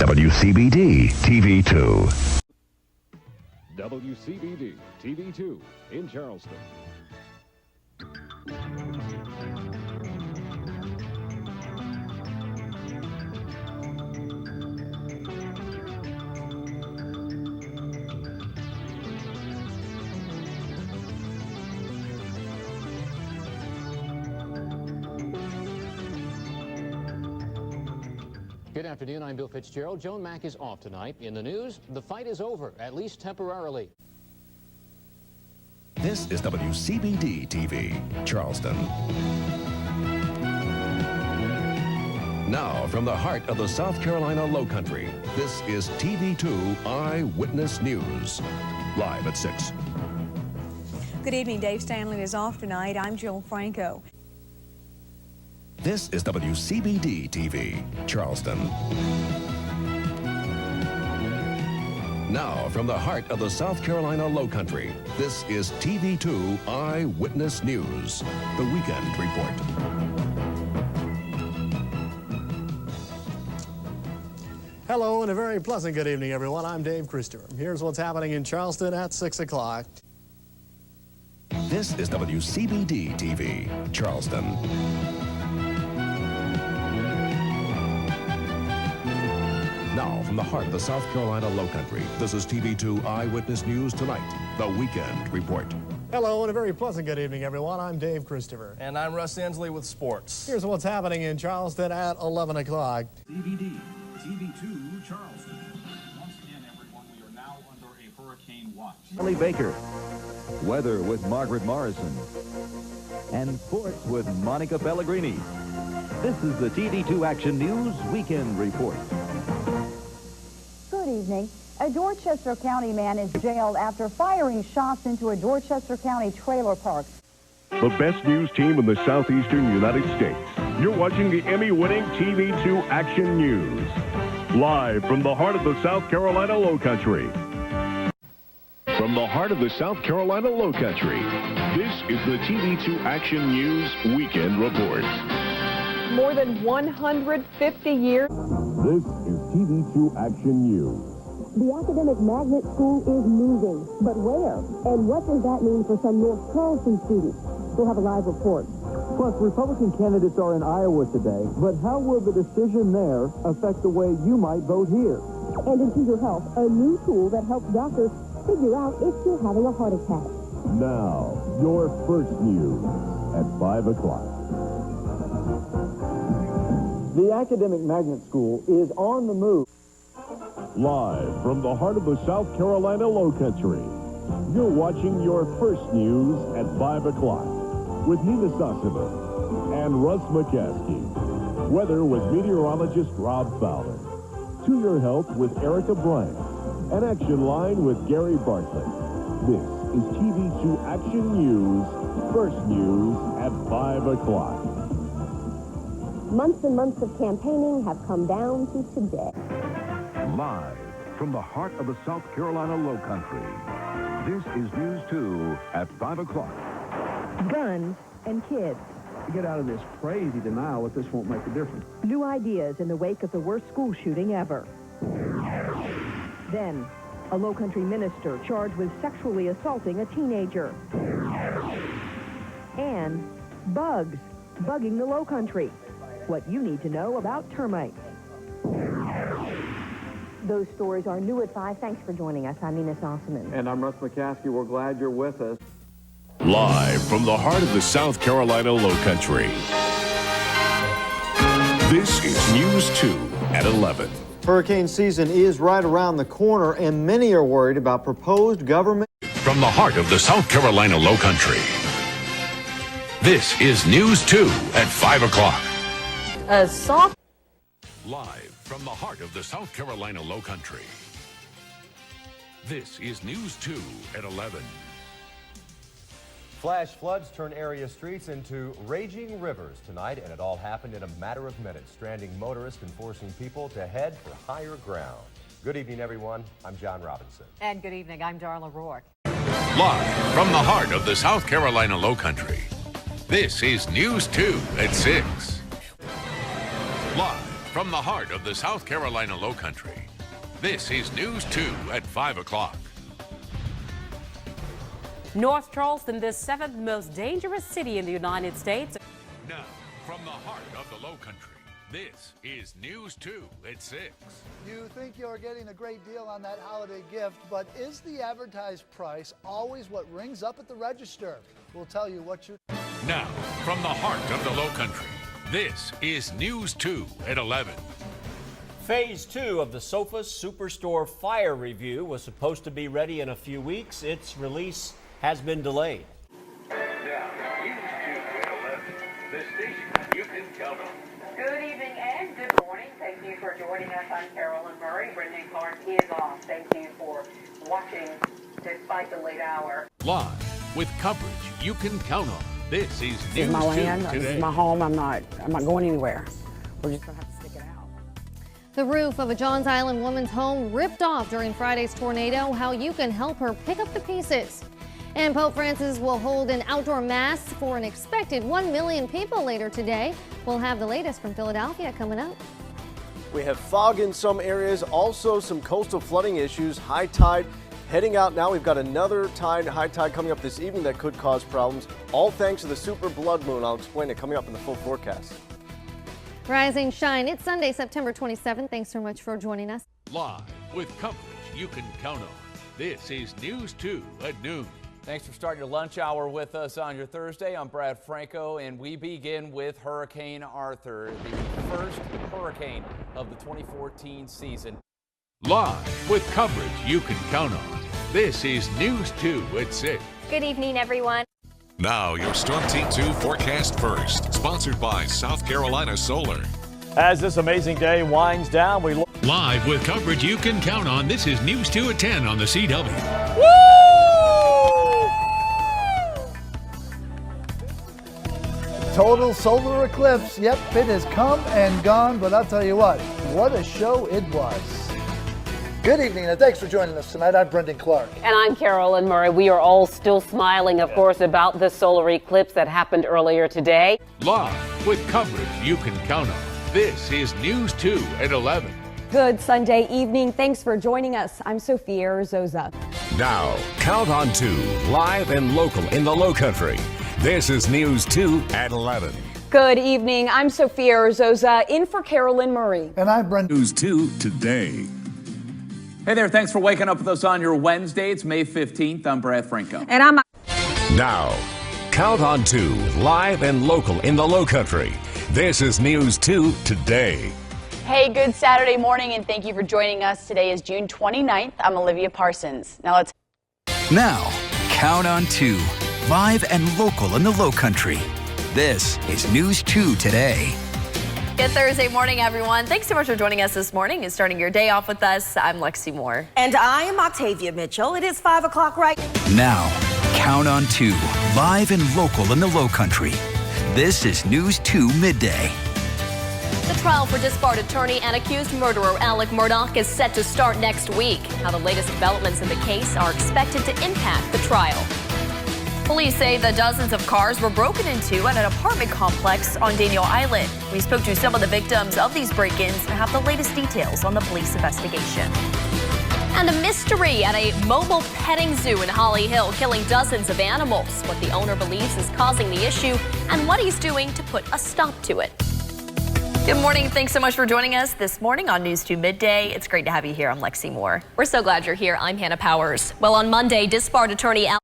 WCBD-TV 2. WCBD-TV 2 in Charleston. Good afternoon, I'm Bill Fitzgerald. Joan Mack is off tonight. In the news, the fight is over, at least temporarily. This is WCBD-TV, Charleston. Now, from the heart of the South Carolina Lowcountry, this is TV2 Eyewitness News. Live at 6. Good evening. Dave Stanley is off tonight. I'm Jill Franco. This is WCBD-TV, Charleston. Now, from the heart of the South Carolina Lowcountry, this is TV2 Eyewitness News, the Weekend Report. Hello and a very pleasant good evening, everyone. I'm Dave Christopher. Here's what's happening in Charleston at 6 o'clock. This is WCBD-TV, Charleston. Now, from the heart of the South Carolina Lowcountry, this is TV2 Eyewitness News Tonight, the Weekend Report. Hello and a very pleasant good evening, everyone. I'm Dave Christopher. And I'm Russ Ensley with sports. Here's what's happening in Charleston at 11 o'clock. WCBD-TV2 Charleston. Once again, everyone, we are now under a hurricane watch. Charlie Baker. Weather with Margaret Morrison. And sports with Monica Pellegrini. This is the TV2 Action News Weekend Report. Good evening. A Dorchester County man is jailed after firing shots into a Dorchester County trailer park. The best news team in the southeastern United States. You're watching the Emmy-winning TV2 Action News. Live from the heart of the South Carolina Lowcountry. From the heart of the South Carolina Lowcountry, this is the TV2 Action News Weekend Report. More than 150 years. This is TV2 Action News. The academic magnet school is moving, but where? And what does that mean for some North Charleston students? We'll have a live report. Plus, Republican candidates are in Iowa today, but how will the decision there affect the way you might vote here? And into your health, a new tool that helps doctors figure out if you're having a heart attack. Now, your first news at 5 o'clock. The academic magnet school is on the move. Live from the heart of the South Carolina Lowcountry, you're watching your first news at 5 o'clock with Nina Sosima and Russ McCaskey. Weather with meteorologist Rob Fowler. To Your Health with Erica Bryant. An Action Line with Gary Bartlett. This is TV2 Action News, first news at 5 o'clock. Months and months of campaigning have come down to today. Live from the heart of the South Carolina Lowcountry. This is News 2 at 5 o'clock. Guns and kids. Get out of this crazy denial that this won't make a difference. New ideas in the wake of the worst school shooting ever. Then, a Lowcountry minister charged with sexually assaulting a teenager. And bugs bugging the Lowcountry. What you need to know about termites. Those stories are new at 5. Thanks for joining us. I'm Nina Sossaman. And I'm Russ McCaskey. We're glad you're with us. Live from the heart of the South Carolina Lowcountry. This is News 2 at 11. Hurricane season is right around the corner, and many are worried about proposed government. From the heart of the South Carolina Lowcountry, this is News 2 at 5 o'clock. A soft. Live from the heart of the South Carolina Lowcountry, this is News 2 at 11. Flash floods turn area streets into raging rivers tonight, and it all happened in a matter of minutes, stranding motorists and forcing people to head for higher ground. Good evening, everyone. I'm John Robinson. And good evening. I'm Darla Rourke. Live from the heart of the South Carolina Lowcountry, this is News 2 at 6. Live from the heart of the South Carolina Lowcountry, this is News 2 at 5 o'clock. North Charleston, the 7th most dangerous city in the United States. Now, from the heart of the Lowcountry, this is News 2 at 6. You think you're getting a great deal on that holiday gift, but is the advertised price always what rings up at the register? We'll tell you what you... Now, from the heart of the Lowcountry, this is News 2 at 11. Phase 2 of the Sofa Superstore Fire Review was supposed to be ready in a few weeks. Its release has been delayed. Now, News 2 at 11, the station you can count on. Good evening and good morning. Thank you for joining us. I'm Carolyn Murray. Brendan Clark is off. Thank you for watching despite the late hour. Live with coverage you can count on. This is This News is my 2 land. today. This is my home. I'm not going anywhere. We're just going to have to stick it out. The roof of a Johns Island woman's home ripped off during Friday's tornado. How you can help her pick up the pieces. And Pope Francis will hold an outdoor mass for an expected 1 million people later today. We'll have the latest from Philadelphia coming up. We have fog in some areas, also some coastal flooding issues, high tide heading out now. We've got another high tide coming up this evening that could cause problems, all thanks to the super blood moon. I'll explain it coming up in the full forecast. Rise and shine. It's Sunday, September 27th. Thanks so much for joining us. Live with coverage you can count on. This is News 2 at noon. Thanks for starting your lunch hour with us on your Thursday. I'm Brad Franco, and we begin with Hurricane Arthur, the first hurricane of the 2014 season. Live with coverage you can count on. This is News 2 at 6. Good evening, everyone. Now your Storm Team 2 forecast first, sponsored by South Carolina Solar. As this amazing day winds down, we look Live with coverage you can count on. This is News 2 at 10 on the CW. Woo! Total solar eclipse. Yep, it has come and gone, but I'll tell you what a show it was. Good evening, and thanks for joining us tonight. I'm Brendan Clark. And I'm Carolyn Murray. We are all still smiling, of course, about the solar eclipse that happened earlier today. Live with coverage you can count on. This is News 2 at 11. Good Sunday evening. Thanks for joining us. I'm Sophia Arzoza. Now, Count on 2, live and local in the Lowcountry. This is News 2 at 11. Good evening. I'm Sophia Arzoza, in for Carolyn Murray. And I'm Brendan. News 2 today. Hey there, thanks for waking up with us on your Wednesday. It's May 15th. I'm Brad Franco. And I'm... Now, Count on 2, live and local in the Lowcountry. This is News 2 today. Hey, good Saturday morning, and thank you for joining us. Today is June 29th. I'm Olivia Parsons. Now, Count on 2, live and local in the Lowcountry. This is News 2 today. Good Thursday morning, everyone. Thanks so much for joining us this morning and starting your day off with us. I'm Lexi Moore. And I am Octavia Mitchell. It is 5 o'clock right now. Count on 2, live and local in the Lowcountry. This is News 2 midday. The trial for disbarred attorney and accused murderer Alec Murdaugh is set to start next week. Now, the latest developments in the case are expected to impact the trial. Police say the dozens of cars were broken into at an apartment complex on Daniel Island. We spoke to some of the victims of these break-ins and have the latest details on the police investigation. And a mystery at a mobile petting zoo in Holly Hill, killing dozens of animals. What the owner believes is causing the issue and what he's doing to put a stop to it. Good morning. Thanks so much for joining us this morning on News 2 Midday. It's great to have you here. I'm Lexi Moore. We're so glad you're here. I'm Hannah Powers. Well, on Monday, disbarred attorney Alec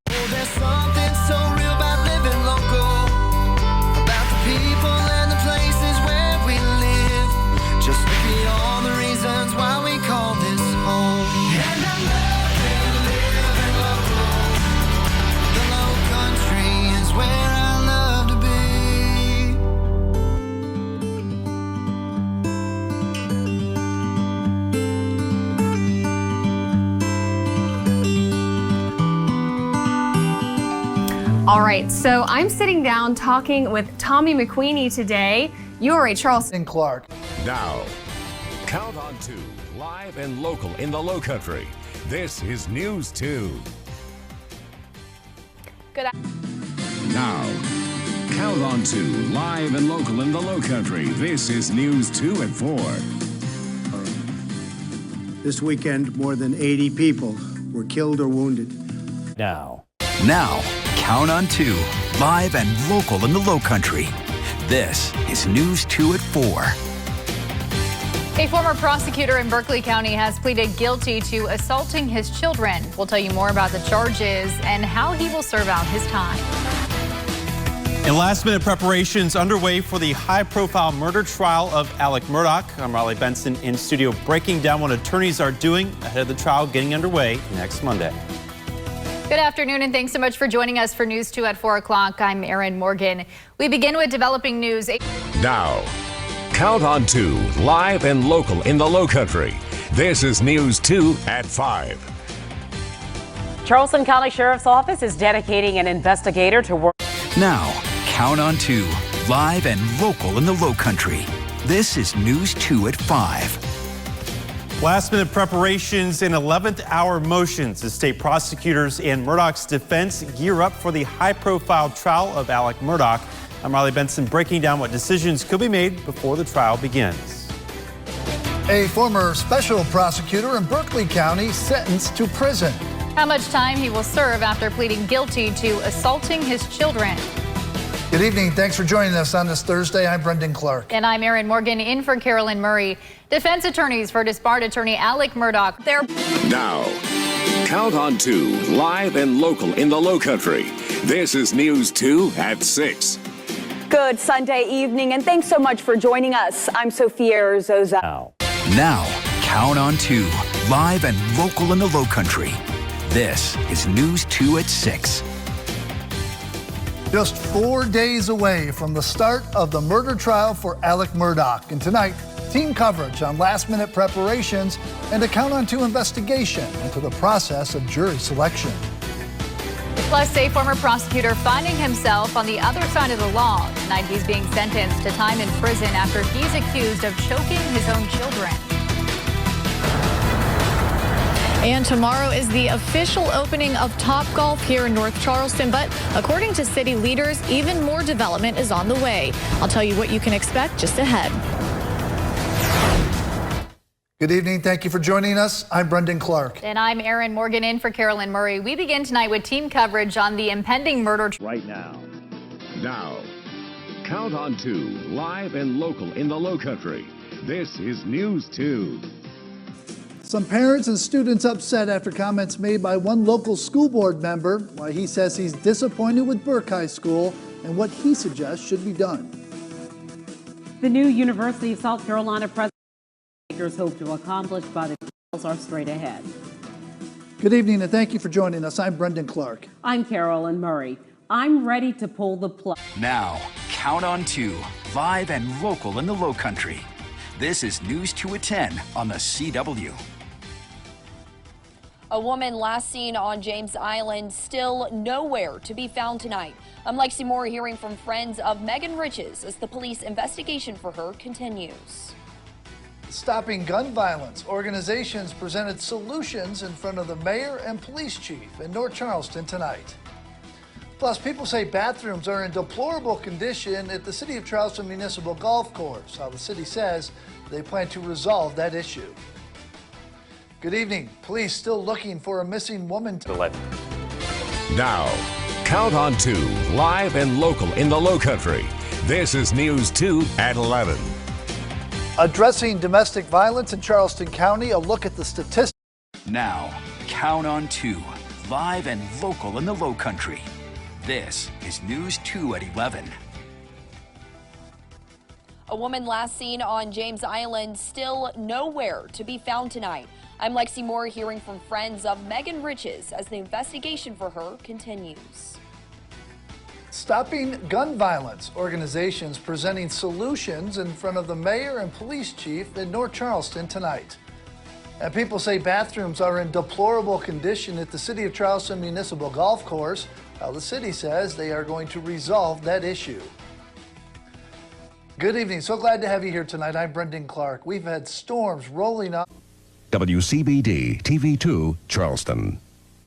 All right, so I'm sitting down talking with Tommy McQueenie today. You are a Charleston Clark. Now, Count on 2, live and local in the Lowcountry. This is News 2. Good. Now, Count on 2, live and local in the Low Country. This is News 2 at 4. This weekend, more than 80 people were killed or wounded. Now, Count on 2, live and local in the Low Country. This is News 2 at 4. A former prosecutor in Berkeley County has pleaded guilty to assaulting his children. We'll tell you more about the charges and how he will serve out his time. And last-minute preparations underway for the high-profile murder trial of Alec Murdaugh. I'm Raleigh Benson in studio breaking down what attorneys are doing ahead of the trial getting underway next Monday. Good afternoon, and thanks so much for joining us for News 2 at 4 o'clock. I'm Erin Morgan. We begin with developing news. Now, Count on 2, live and local in the Low Country. This is News 2 at 5. Charleston County Sheriff's Office is dedicating an investigator to work. Now, Count on 2, live and local in the Low Country. This is News 2 at 5. Last-minute preparations and 11th-hour motions as state prosecutors and Murdaugh's defense gear up for the high-profile trial of Alec Murdaugh. I'm Raleigh Benson breaking down what decisions could be made before the trial begins. A former special prosecutor in Berkeley County sentenced to prison. How much time he will serve after pleading guilty to assaulting his children. Good evening. Thanks for joining us on this Thursday. I'm Brendan Clark. And I'm Erin Morgan in for Carolyn Murray. Defense attorneys for disbarred attorney Alec Murdaugh. Now, Count on 2, live and local in the Low Country. This is News 2 at 6. Good Sunday evening, and thanks so much for joining us. I'm Sophia Arzoza. Now, Count on 2, live and local in the Low Country. This is News 2 at 6. Just 4 days away from the start of the murder trial for Alec Murdaugh. And tonight, team coverage on last-minute preparations and a Count on 2 investigation into the process of jury selection. Plus, a former prosecutor finding himself on the other side of the law. Tonight, he's being sentenced to time in prison after he's accused of choking his own children. And tomorrow is the official opening of Topgolf here in North Charleston. But according to city leaders, even more development is on the way. I'll tell you what you can expect just ahead. Good evening. Thank you for joining us. I'm Brendan Clark. And I'm Erin Morgan in for Carolyn Murray. We begin tonight with team coverage on the impending murder right now. Now, Count on 2, live and local in the Low Country. This is News 2. Some parents and students upset after comments made by one local school board member, why he says he's disappointed with Burke High School and what he suggests should be done. The new University of South Carolina president hope to accomplish by the trials are straight ahead. Good evening and thank you for joining us. I'm Brendan Clark. I'm Carolyn Murray. I'm ready to pull the plug. Now, Count on 2, live and local in the Low Country. This is News 2 at 10 on the CW. A woman last seen on James Island still nowhere to be found tonight. I'm Lexi Moore hearing from friends of Megan Riches as the police investigation for her continues. Stopping gun violence. Organizations presented solutions in front of the mayor and police chief in North Charleston tonight. Plus, people say bathrooms are in deplorable condition at the City of Charleston Municipal Golf Course. How the city says they plan to resolve that issue. Good evening. Police still looking for a missing woman. Now, Count on 2, live and local in the Low Country. This is News 2 at 11. Addressing domestic violence in Charleston County, a look at the statistics. Now, Count on 2, live and local in the Low Country. This is News 2 at 11. A woman last seen on James Island still nowhere to be found tonight. I'm Lexi Moore hearing from friends of Megan Riches as the investigation for her continues. Stopping gun violence. Organizations presenting solutions in front of the mayor and police chief in North Charleston tonight. And people say bathrooms are in deplorable condition at the City of Charleston Municipal Golf Course. Well, the city says they are going to resolve that issue. Good evening. So glad to have you here tonight. I'm Brendan Clark. We've had storms rolling up. WCBD-TV 2, Charleston.